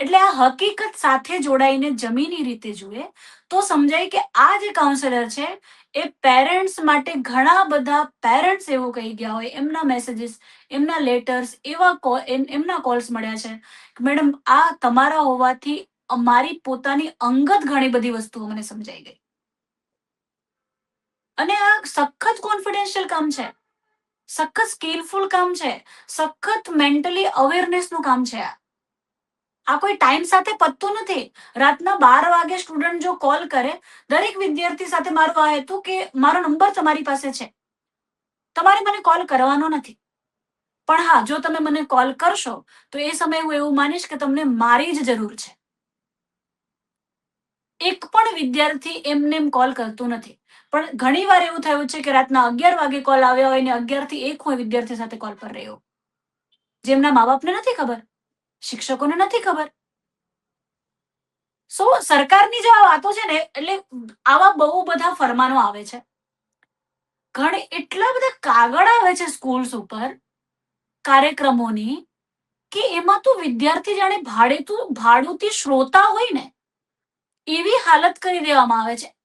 એટલે આ હકીકત સાથે જોડાઈને જમીની રીતે જુએ તો સમજાય કે આ જે કાઉન્સેલર છે એ પેરેન્ટ્સ માટે ઘણા બધા પેરેન્ટ્સ એવું કહી ગયા હોય, એમના મેસેજીસ, એમના લેટર્સ, એમના કોલ્સ મળ્યા છે, મેડમ આ તમારા હોવાથી અમારી પોતાની અંગત ઘણી બધી વસ્તુઓ મને સમજાઈ ગઈ. અને આ સખત કોન્ફિડેન્શિયલ કામ છે, સખત સ્કિલફુલ કામ છે, સખત મેન્ટલી અવેરનેસનું કામ છે. આ કોઈ ટાઈમ સાથે પતતું નથી. રાતના 12 વાગે સ્ટુડન્ટ જો કોલ કરે, દરેક વિદ્યાર્થી સાથે મારો આ હેતુ કે મારો નંબર તમારી પાસે છે, તમારે મને કોલ કરવાનો નથી. પણ હા, જો તમે મને કોલ કરશો તો એ સમયે હું એવું માનીશ કે તમને મારી જ જરૂર છે. એક પણ વિદ્યાર્થી એમને એમ કોલ કરતું નથી. પણ ઘણી વાર એવું થયું છે કે રાતના 11 વાગે કોલ આવ્યા હોય ને 11 થી 1 હું વિદ્યાર્થી સાથે કોલ પર રહ્યો. જેમના મા બાપને નથી ખબર, શિક્ષકોને નથી ખબર. સરકારની જે આ વાતો છે ને, એટલે આવા બહુ બધા ફરમાનો આવે છે. એટલા બધા કાગળ આવે છે સ્કૂલ્સ ઉપર કાર્યક્રમોની, કે એમાં તો વિદ્યાર્થી જાણે ભાડુતી શ્રોતા હોય ને એવી હાલત કરી દેવામાં આવે છે.